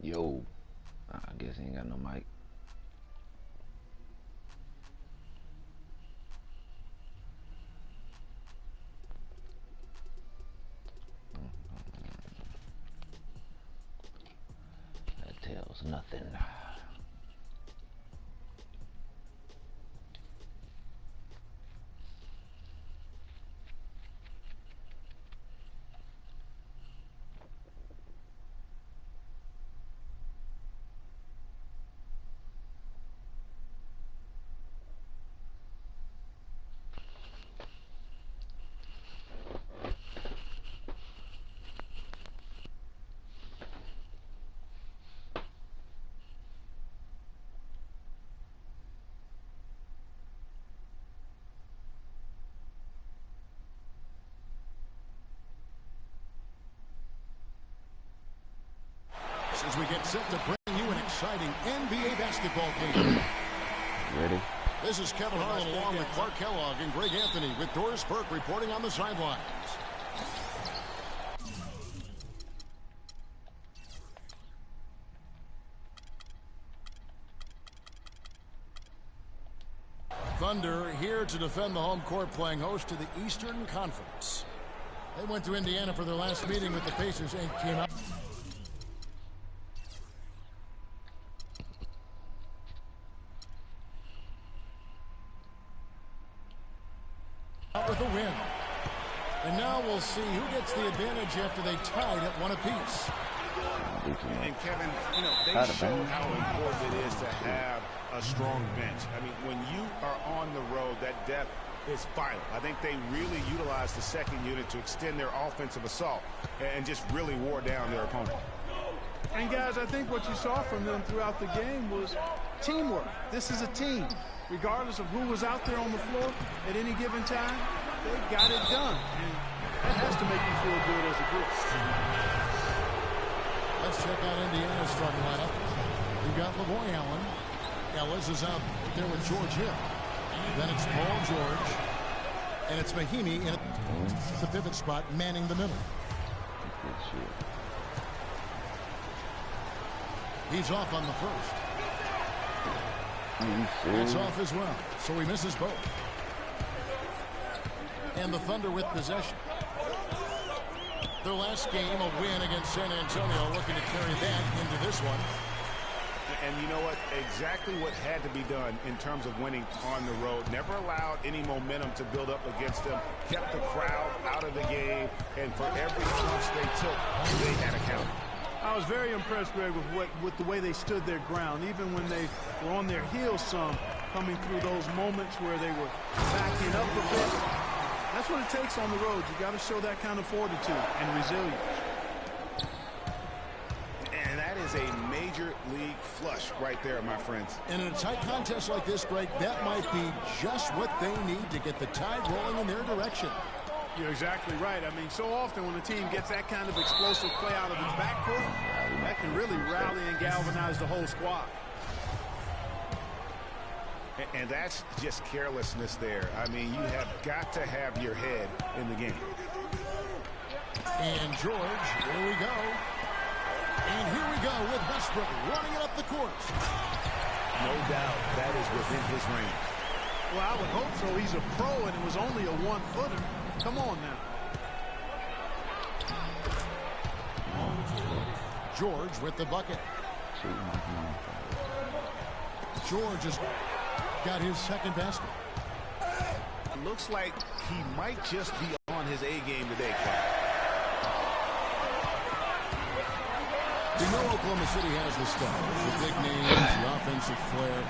Yo, I guess he ain't got no mic. That tells nothing. As we get set to bring you an exciting NBA basketball game. Ready? This is Kevin Harlan along with Clark Kellogg and Greg Anthony with Doris Burke reporting on the sidelines. Thunder here to defend the home court, playing host to the Eastern Conference. They went to Indiana for their last meeting with the Pacers and came out with a win. And now we'll see who gets the advantage after they tied at one apiece. And Kevin, you know, they showed how important it is to have a strong bench. I mean, when you are on the road, that depth is vital. I think they really utilized the second unit to extend their offensive assault and just really wore down their opponent. And guys, I think what you saw from them throughout the game was teamwork. This is a team. Regardless of who was out there on the floor at any given time, they got it done. And that has to make you feel good as a group. Let's check out Indiana's starting lineup. We've got LaVoy Allen. Ellis is out there with George Hill. Then it's Paul George. And it's Mahimi in the pivot spot, manning the middle. He's off on the first. It's off as well, so he misses both. And the Thunder with possession. Their last game, a win against San Antonio, looking to carry that into this one. And you know what? Exactly what had to be done in terms of winning on the road. Never allowed any momentum to build up against them. Kept the crowd out of the game. And for every punch they took, they had a count. I was very impressed, Greg, with the way they stood their ground, even when they were on their heels some, coming through those moments where they were backing up a bit. That's what it takes on the road. You got to show that kind of fortitude and resilience. And that is a major league flush right there, my friends. And in a tight contest like this, Greg, that might be just what they need to get the tide rolling in their direction. You're exactly right. I mean, so often when a team gets that kind of explosive play out of its backcourt, that can really rally and galvanize the whole squad. And that's just carelessness there. I mean, you have got to have your head in the game. And George, here we go. And here we go with Westbrook running it up the court. No doubt that is within his range. Well, I would hope so. He's a pro, and it was only a one-footer. Come on now. George with the bucket. George has got his second basket. Looks like he might just be on his A game today, Clark. You know Oklahoma City has the stars, the big names, the offensive flair.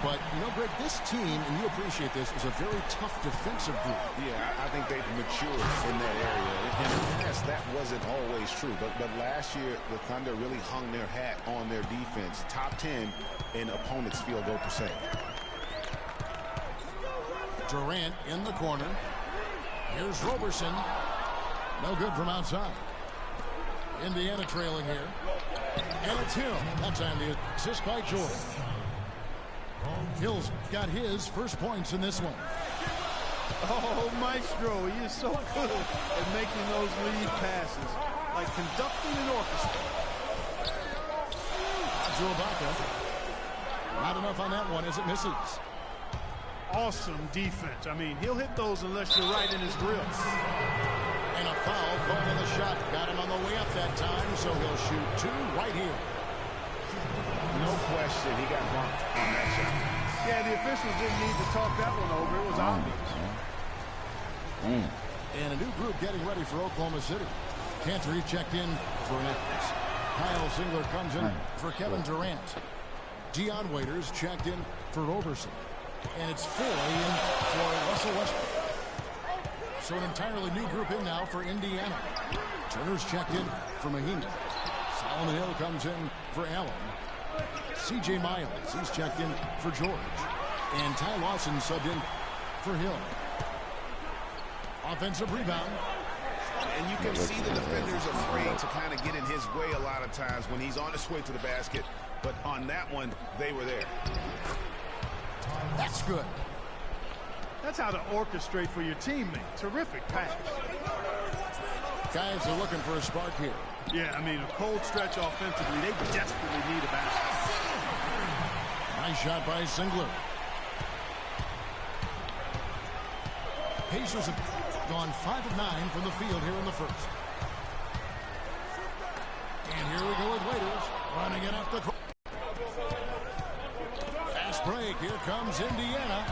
But, you know, Greg, this team, and you appreciate this, is a very tough defensive group. Yeah, I think they've matured in that area. And in the past, that wasn't always true. But last year, the Thunder really hung their hat on their defense. Top 10 in opponents' field goal percent. Durant in the corner. Here's Roberson. No good from outside. Indiana trailing here. And it's Hill. That time the assist by George. Hill's got his first points in this one. Oh, Maestro, he is so good at making those lead passes, like conducting an orchestra. to Ibaka. Not enough on that one as it misses. Awesome defense. I mean, he'll hit those unless you're right in his grill. And a foul called on the shot. Got him on the way up that time, so he'll shoot two right here. No question, he got bumped on that shot. Yeah, the officials didn't need to talk that one over. It was obvious. And a new group getting ready for Oklahoma City. Cantor checked in for Nichols. Kyle Singler comes in for Kevin Durant. Dion Waiters checked in for Roberson. And it's Foy in for Russell Westbrook. So an entirely new group in now for Indiana. Turner's checked in for Mahinmi. Solomon Hill comes in for Allen. C.J. Miles, he's checked in for George. And Ty Lawson subbed in for Hill. Offensive rebound. And you can see the defenders afraid to kind of get in his way a lot of times when he's on his way to the basket. But on that one, they were there. That's good. That's how to orchestrate for your teammate. Terrific pass. Guys are looking for a spark here. Yeah, I mean, a cold stretch offensively. They desperately need a basket. Nice shot by Singler. Pacers have gone 5 of 9 from the field here in the first. And here we go with Waiters running it up the court. Fast break. Here comes Indiana.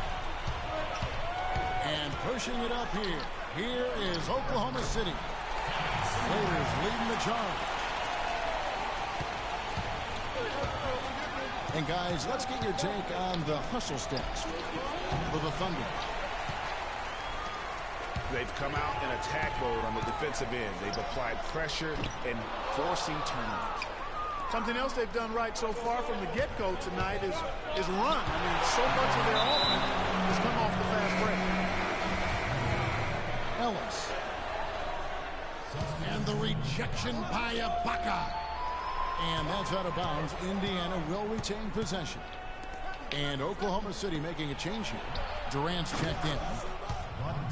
And pushing it up here. Here is Oklahoma City. Waiters leading the charge. And guys, let's get your take on the hustle stats for the Thunder. They've come out in attack mode on the defensive end. They've applied pressure and forcing turnovers. Something else they've done right so far from the get-go tonight is run. I mean, so much of their offense has come off the fast break. Ellis. And the rejection by Ibaka. And that's out of bounds. Indiana will retain possession. And Oklahoma City making a change here. Durant's checked in.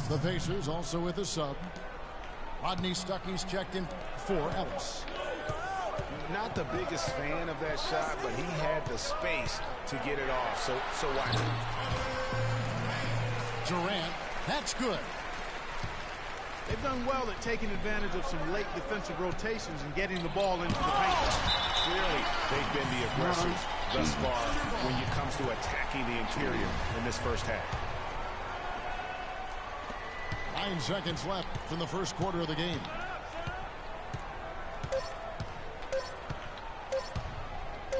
The Pacers also with a sub. Rodney Stuckey's checked in for Ellis. Not the biggest fan of that shot, but he had the space to get it off. So why not? Durant, that's good. They've done well at taking advantage of some late defensive rotations and getting the ball into the paint. Clearly, they've been the aggressors thus far when it comes to attacking the interior in this first half. 9 seconds left from the first quarter of the game.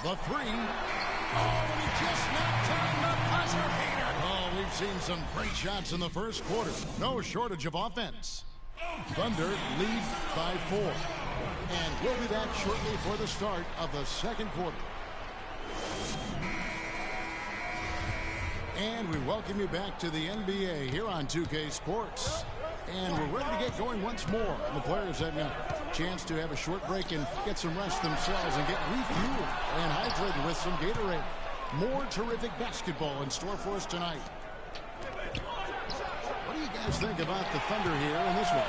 The three. Oh, he just knocked down the buzzer beater. Oh, we've seen some great shots in the first quarter. No shortage of offense. Thunder leads by 4. And we'll be back shortly for the start of the second quarter. And we welcome you back to the NBA here on 2K Sports. And we're ready to get going once more. And the players have a chance to have a short break and get some rest themselves and get refueled and hydrated with some Gatorade. More terrific basketball in store for us tonight. What do you guys think about the Thunder here in this one?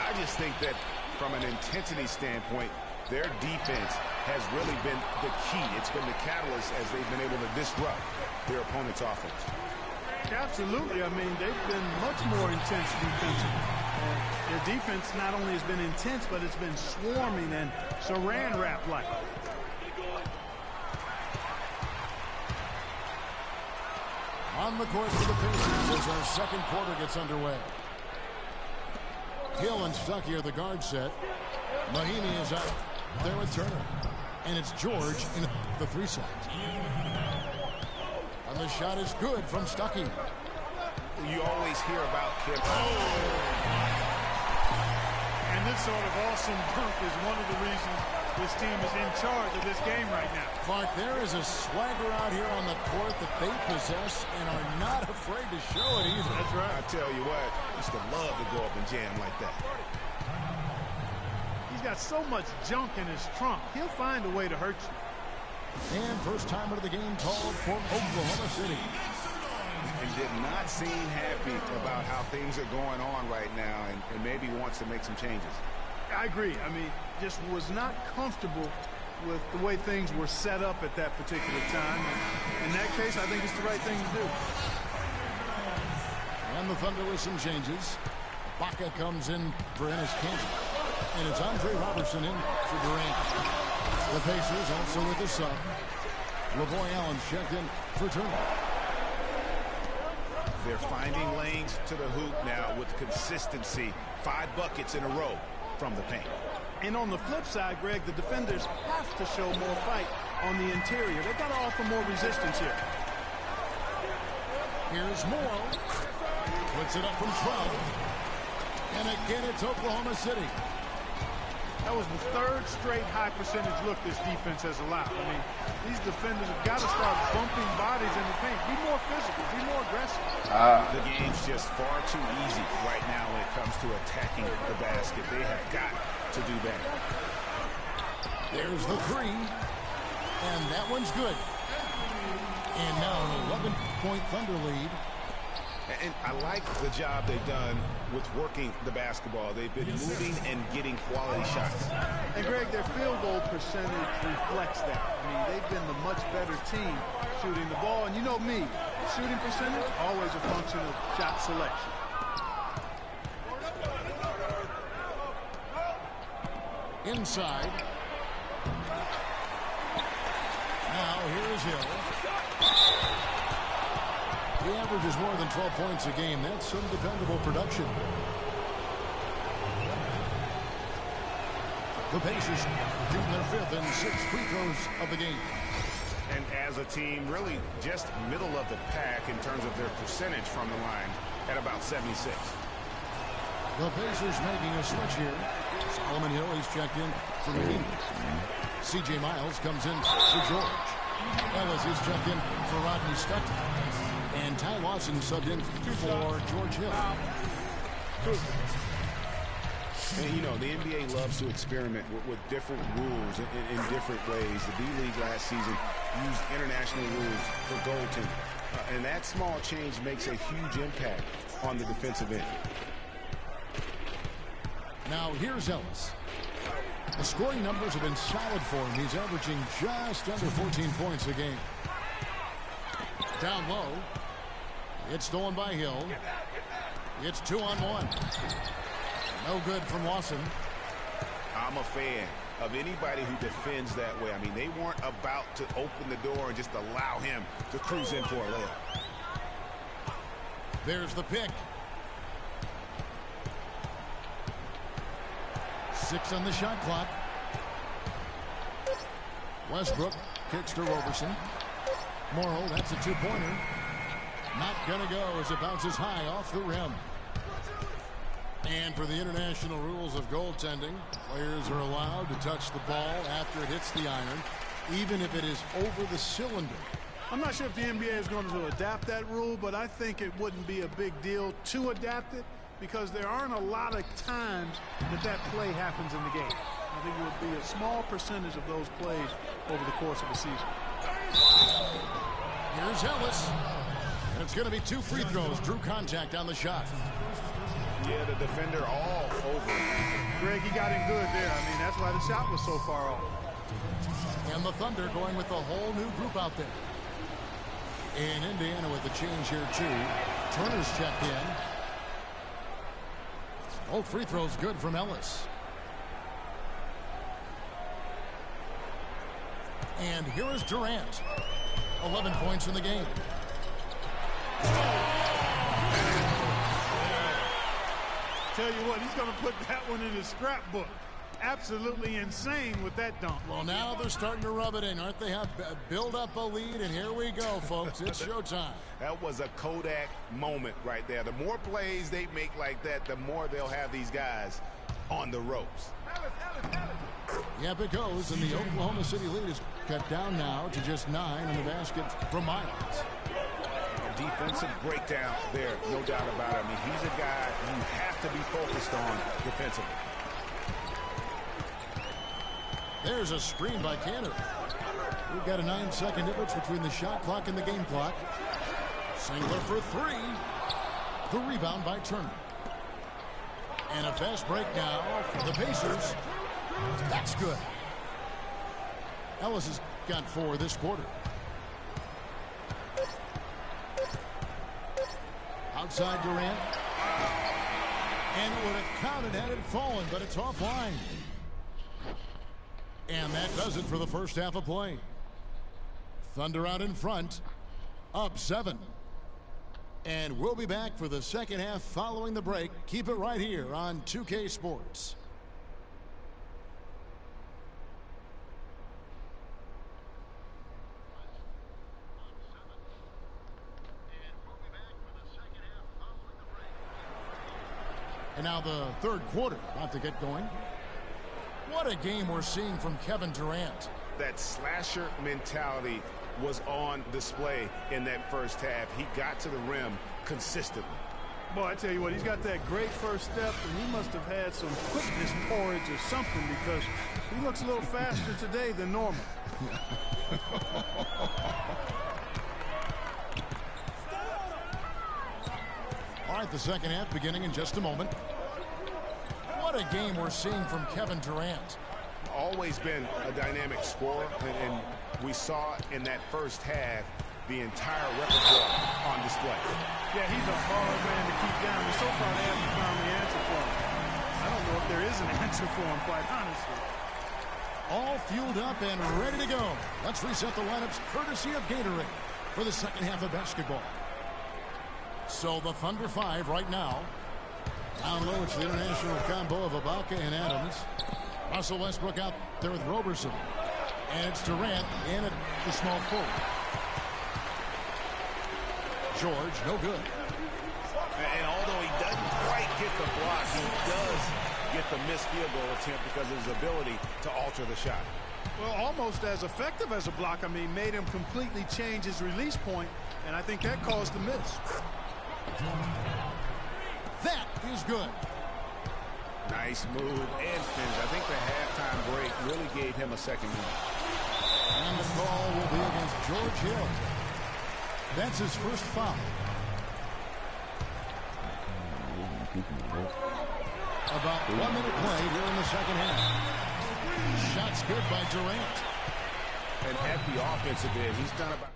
I just think that from an intensity standpoint, their defense has really been the key. It's been the catalyst as they've been able to disrupt their opponent's offense. Absolutely. I mean, they've been much more intense defensively. Their defense not only has been intense, but it's been swarming and saran wrap-like. On the court for the Pacers as our second quarter gets underway. Hill and Stuckey are the guard set. Mahinmi is out there with Turner. And it's George in the 3 set. And the shot is good from Stuckey. You always hear about Kip. And this sort of awesome dunk is one of the reasons this team is in charge of this game right now. Clark, there is a swagger out here on the court that they possess and are not afraid to show it either. That's right. I tell you what, I used to love to go up and jam like that. He's got so much junk in his trunk. He'll find a way to hurt you. And first timer of the game called for Oklahoma City. And did not seem happy about how things are going on right now and maybe wants to make some changes. I agree. I mean, just was not comfortable with the way things were set up at that particular time. And in that case, I think it's the right thing to do. And the Thunder with some changes. Baca comes in for Ennis Cantor. And it's Andre Robertson in for Durant. The Pacers also with the sub. LaVoy Allen's checked in for Turner. They're finding lanes to the hoop now with consistency. 5 buckets in a row from the paint. And on the flip side, Greg, the defenders have to show more fight on the interior. They've got to offer more resistance here. Here's Morrow. Puts it up from 12. And again, it's Oklahoma City. That was the 3rd straight high percentage look this defense has allowed. I mean, these defenders have got to start bumping bodies in the paint. Be more physical. Be more aggressive. The game's just far too easy right now when it comes to attacking the basket. They have got to do better. There's the 3. And that one's good. And now an 11-point Thunder lead. And I like the job they've done with working the basketball. They've been moving and getting quality shots. And, Greg, their field goal percentage reflects that. I mean, they've been the much better team shooting the ball. And you know me, shooting percentage, always a function of shot selection. Inside. Now here's Hill. He averages more than 12 points a game. That's some dependable production. The Pacers shooting their 5th and 6th free throws of the game. And as a team, really just middle of the pack in terms of their percentage from the line at about 76. The Pacers making a switch here. Solomon Hill, he's checked in for Mahimi. C.J. Miles comes in for George. Ellis is checked in for Rodney Stockton. And Ty Lawson subbed in for George Hill. And, you know, the NBA loves to experiment with different rules in different ways. The B-League last season used international rules for goaltending. And that small change makes a huge impact on the defensive end. Now here's Ellis. The scoring numbers have been solid for him. He's averaging just under 14 points a game. Down low. It's stolen by Hill. It's 2-on-1. No good from Lawson. I'm a fan of anybody who defends that way. I mean, they weren't about to open the door and just allow him to cruise in for a layup. There's the pick. 6 on the shot clock. Westbrook kicks to Roberson. Morrow, that's a 2-pointer. Not gonna go as it bounces high off the rim. And for the international rules of goaltending, players are allowed to touch the ball after it hits the iron, even if it is over the cylinder. I'm not sure if the NBA is going to adapt that rule, but I think it wouldn't be a big deal to adapt it because there aren't a lot of times that play happens in the game. I think it would be a small percentage of those plays over the course of a season. Here's Ellis. And it's going to be 2 free throws. Drew contact on the shot. Yeah, the defender all over. Greg, he got in good there. I mean, that's why the shot was so far off. And the Thunder going with a whole new group out there. And Indiana with a change here, too. Turner's checked in. Both free throws good from Ellis. And here is Durant. 11 points in the game. Tell you what, he's going to put that one in his scrapbook. Absolutely insane with that dunk. Well, now they're starting to rub it in, aren't they? Have build up a lead, and here we go, folks. It's showtime. That was a Kodak moment right there. The more plays they make like that, the more they'll have these guys on the ropes. Yep, it goes, and the Oklahoma City lead is cut down now to just 9 in the basket from Miles. Defensive breakdown there, no doubt about it. I mean, he's a guy you have to be focused on defensively. There's a screen by Cantor. We've got a 9-second difference between the shot clock and the game clock. Singler for 3. The rebound by Turner. And a fast break now for the Pacers. That's good. Ellis has got 4 this quarter. Outside Durant. And it would have counted had it fallen, but it's offline. And that does it for the first half of play. Thunder out in front, up 7. And we'll be back for the second half following the break. Keep it right here on 2K Sports. And now the third quarter about to get going. What a game we're seeing from Kevin Durant. That slasher mentality was on display in that first half. He got to the rim consistently. Boy, I tell you what, he's got that great first step, and he must have had some quickness porridge or something because he looks a little faster today than normal. All right, the second half beginning in just a moment. What a game we're seeing from Kevin Durant. Always been a dynamic scorer, and we saw in that first half the entire repertoire on display. Yeah, he's a hard man to keep down, and so far they haven't found the answer for him. I don't know if there is an answer for him, quite honestly. All fueled up and ready to go. Let's reset the lineups courtesy of Gatorade for the second half of basketball. So the Thunder 5 right now. Down low, it's the international combo of Ibaka and Adams. Russell Westbrook out there with Roberson. And it's Durant in at the small forward. George, no good. And although he doesn't quite get the block, he does get the missed field goal attempt because of his ability to alter the shot. Well, almost as effective as a block. I mean, made him completely change his release point, and I think that caused the miss. That is good. Nice move and finish. I think the halftime break really gave him a second unit. And the call will be against George Hill. That's his first foul. About 1 minute played here in the second half. Shots good by Durant. And at the offensive end, he's done about